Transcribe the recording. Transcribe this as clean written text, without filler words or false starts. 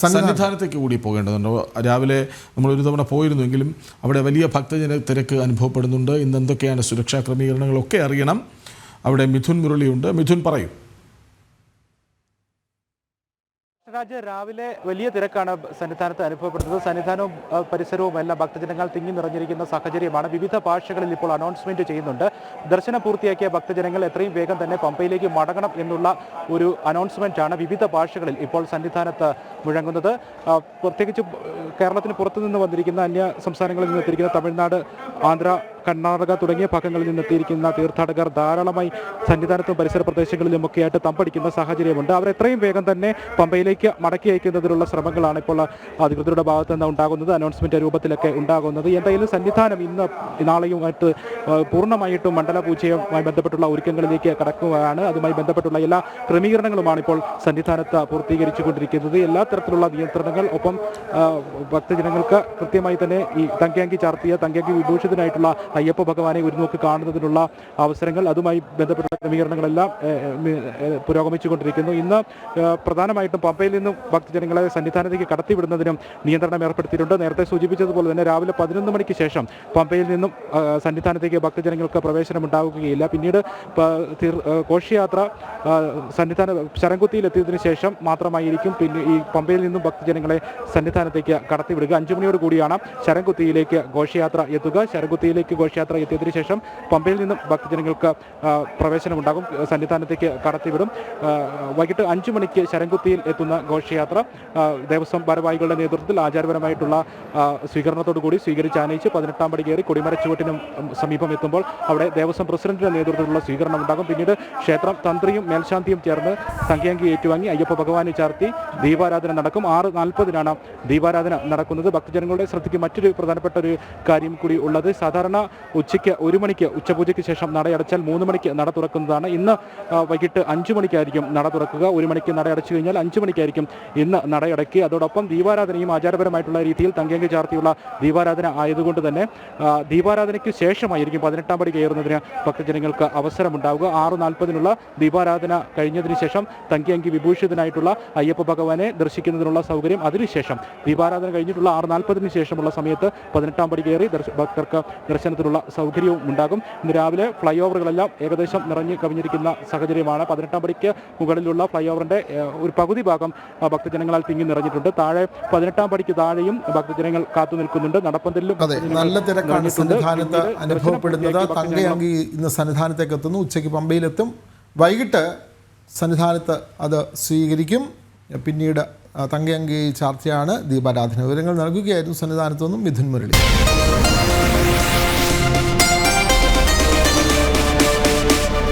സന്നിധാനത്തേക്ക് കൂടി പോകേണ്ടതുണ്ട്. രാവിലെ നമ്മളൊരു തവണ പോയിരുന്നുവെങ്കിലും അവിടെ വലിയ ഭക്തജന തിരക്ക് അനുഭവപ്പെടുന്നുണ്ട്. ഇന്ന് എന്തൊക്കെയാണ് സുരക്ഷാ ക്രമീകരണങ്ങളൊക്കെ അറിയണം. അവിടെ മിഥുൻ മുരളിയുണ്ട്. മിഥുൻ പറയൂ. രാവിലെ വലിയ തിരക്കാണ് സന്നിധാനത്ത് അനുഭവപ്പെടുന്നത്. സന്നിധാനവും പരിസരവും എല്ലാം ഭക്തജനങ്ങൾ തിങ്ങി നിറഞ്ഞിരിക്കുന്ന സാഹചര്യമാണ്. വിവിധ ഭാഷകളിൽ ഇപ്പോൾ അനൗൺസ്മെന്റ് ചെയ്യുന്നുണ്ട്. ദർശനം പൂർത്തിയാക്കിയ ഭക്തജനങ്ങൾ എത്രയും വേഗം തന്നെ പമ്പയിലേക്ക് മടങ്ങണം എന്നുള്ള ഒരു അനൗൺസ്മെന്റ് ആണ് വിവിധ ഭാഷകളിൽ ഇപ്പോൾ സന്നിധാനത്ത് മുഴങ്ങുന്നത്. പ്രത്യേകിച്ച് കേരളത്തിന് പുറത്തുനിന്ന് വന്നിരിക്കുന്ന അന്യ സംസ്ഥാനങ്ങളിൽ നിന്ന് എത്തിയിരിക്കുന്ന തമിഴ്നാട്, ആന്ധ്ര, കർണാടക തുടങ്ങിയ ഭാഗങ്ങളിൽ നിന്നെത്തിയിരിക്കുന്ന തീർത്ഥാടകർ ധാരാളമായി സന്നിധാനത്തും പരിസര പ്രദേശങ്ങളിലുമൊക്കെയായിട്ട് തമ്പടിക്കുന്ന സാഹചര്യമുണ്ട്. അവർ എത്രയും വേഗം തന്നെ പമ്പയിലേക്ക് മടക്കി അയക്കുന്നതിനുള്ള ശ്രമങ്ങളാണ് ഇപ്പോൾ അധികൃതരുടെ ഭാഗത്തു നിന്ന് ഉണ്ടാകുന്നത്. അനൗൺസ്മെന്റ് രൂപത്തിലൊക്കെ ഉണ്ടാകുന്നത്. എന്തായാലും സന്നിധാനം ഇന്ന് നാളെയുമായിട്ട് പൂർണ്ണമായിട്ടും മണ്ഡല പൂജയുമായി ബന്ധപ്പെട്ടുള്ള ഒരുക്കങ്ങളിലേക്ക് കടക്കുകയാണ്. അതുമായി ബന്ധപ്പെട്ടുള്ള എല്ലാ ക്രമീകരണങ്ങളുമാണ് ഇപ്പോൾ സന്നിധാനത്ത് പൂർത്തീകരിച്ചുകൊണ്ടിരിക്കുന്നത്. എല്ലാ തരത്തിലുള്ള നിയന്ത്രണങ്ങൾ, ഒപ്പം ഭക്തജനങ്ങൾക്ക് കൃത്യമായി തന്നെ ഈ തങ്കയങ്കി ചാർത്തിയ, തങ്കയങ്കി വിഭൂഷിതനായിട്ടുള്ള അയ്യപ്പ ഭഗവാനെ ഒരു നോക്ക് കാണുന്നതിനുള്ള അവസരങ്ങൾ, അതുമായി ബന്ധപ്പെട്ട ക്രമീകരണങ്ങളെല്ലാം പുരോഗമിച്ചുകൊണ്ടിരിക്കുന്നു. ഇന്ന് പ്രധാനമായിട്ടും പമ്പയിൽ നിന്നും ഭക്തജനങ്ങളെ സന്നിധാനത്തേക്ക് കടത്തിവിടുന്നതിനും നിയന്ത്രണം ഏർപ്പെടുത്തിയിട്ടുണ്ട്. നേരത്തെ സൂചിപ്പിച്ചതുപോലെ തന്നെ രാവിലെ 11 മണിക്ക് ശേഷം പമ്പയിൽ നിന്നും സന്നിധാനത്തേക്ക് ഭക്തജനങ്ങൾക്ക് പ്രവേശനം ഉണ്ടാവുകയില്ല. പിന്നീട് ഘോഷയാത്ര സന്നിധാന ശരംകുത്തിയിലെത്തിയതിനു ശേഷം മാത്രമായിരിക്കും പിന്നെ ഈ പമ്പയിൽ നിന്നും ഭക്തജനങ്ങളെ സന്നിധാനത്തേക്ക് കടത്തിവിടുക. 5 മണിയോട് കൂടിയാണ് ശരംകുത്തിയിലേക്ക് ഘോഷയാത്ര എത്തുക. ശരംകുത്തിയിലേക്ക് ഘോഷയാത്ര എത്തിയതിനു ശേഷം പമ്പയിൽ നിന്നും ഭക്തജനങ്ങൾക്ക് പ്രവേശനമുണ്ടാകും, സന്നിധാനത്തേക്ക് കടത്തിവിടും. വൈകിട്ട് 5 മണിക്ക് ശരംകുത്തിയിൽ എത്തുന്ന ഘോഷയാത്ര ദേവസ്വം ഭാരവാഹികളുടെ നേതൃത്വത്തിൽ ആചാരപരമായിട്ടുള്ള സ്വീകരണത്തോടു കൂടി സ്വീകരിച്ച് ആനയിച്ച് 18-ാം പടി കയറി കൊടിമരച്ചുവട്ടിന് സമീപം എത്തുമ്പോൾ അവിടെ ദേവസ്വം പ്രസിഡന്റിന്റെ നേതൃത്വത്തിലുള്ള സ്വീകരണം ഉണ്ടാകും. പിന്നീട് ക്ഷേത്രം തന്ത്രിയും മേൽശാന്തിയും ചേർന്ന് തങ്കയങ്കി ഏറ്റുവാങ്ങി അയ്യപ്പ ഭഗവാനെ ചാർത്തി ദീപാരാധന നടക്കും. 6:40-നാണ് ദീപാരാധന നടക്കുന്നത്. ഭക്തജനങ്ങളുടെ ശ്രദ്ധയ്ക്ക് മറ്റൊരു പ്രധാനപ്പെട്ട ഒരു കാര്യം കൂടി ഉള്ളത്, സാധാരണ ഉച്ചയ്ക്ക് 1 മണിക്ക് ഉച്ചപൂജയ്ക്ക് ശേഷം നടയടച്ചാൽ 3 മണിക്ക് നട തുറക്കുന്നതാണ്. ഇന്ന് വൈകിട്ട് 5 മണിക്കായിരിക്കും നട തുറക്കുക. 1 മണിക്ക് നടയടച്ചു കഴിഞ്ഞാൽ 5 മണിക്കായിരിക്കും ഇന്ന് നടയടക്കുക. അതോടൊപ്പം ദീപാരാധനയും ആചാരപരമായിട്ടുള്ള രീതിയിൽ തങ്കയങ്കി ചാർത്തിയുള്ള ദീപാരാധന ആയതുകൊണ്ട് തന്നെ ദീപാരാധനയ്ക്ക് ശേഷമായിരിക്കും 18-ാം പടി കയറുന്നതിന് ഭക്തജനങ്ങൾക്ക് അവസരമുണ്ടാവുക. 6:40-നുള്ള ദീപാരാധന കഴിഞ്ഞതിന് ശേഷം തങ്കയങ്കി വിഭൂഷിതനായിട്ടുള്ള അയ്യപ്പ ഭഗവാനെ ദർശിക്കുന്നതിനുള്ള സൗകര്യം, അതിനുശേഷം ദീപാരാധന കഴിഞ്ഞിട്ടുള്ള 6:40-ന് ശേഷമുള്ള സമയത്ത് 18-ാം പടി കയറി ഭക്തർക്ക് ദർശനത്തിനുള്ള സൗകര്യവും ഉണ്ടാകും. ഇന്ന് രാവിലെ ഫ്ലൈ ഓവറുകളെല്ലാം ഏകദേശം നിറഞ്ഞു കവിഞ്ഞിരിക്കുന്ന സാഹചര്യമാണ്. 18-ാം പടിക്ക് മുകളിലുള്ള ഫ്ലൈ ഓവറിന്റെ ഒരു പകുതി ഭാഗം ഭക്തജനങ്ങളാൽ തിങ്ങി നിറഞ്ഞിട്ടുണ്ട്. താഴെ 18-ാം പടിക്ക് താഴെയും ഭക്തജനങ്ങൾ കാത്തു നിൽക്കുന്നുണ്ട്. നടപ്പന്തലിലും നല്ല തിരക്കാണ് സന്നിധാനത്ത് അനുഭവപ്പെടുന്നത്. തങ്കയങ്കി ഇന്ന് സന്നിധാനത്തേക്ക് എത്തുന്നു. ഉച്ചയ്ക്ക് പമ്പയിലെത്തും. വൈകിട്ട് സന്നിധാനത്ത് അത് സ്വീകരിക്കും. പിന്നീട് തങ്കയങ്കി ചാർത്തിയാണ് ദീപാരാധന. വിവരങ്ങൾ നൽകുകയായിരുന്നു സന്നിധാനത്തു നിന്നും മിഥുൻ മുരളി.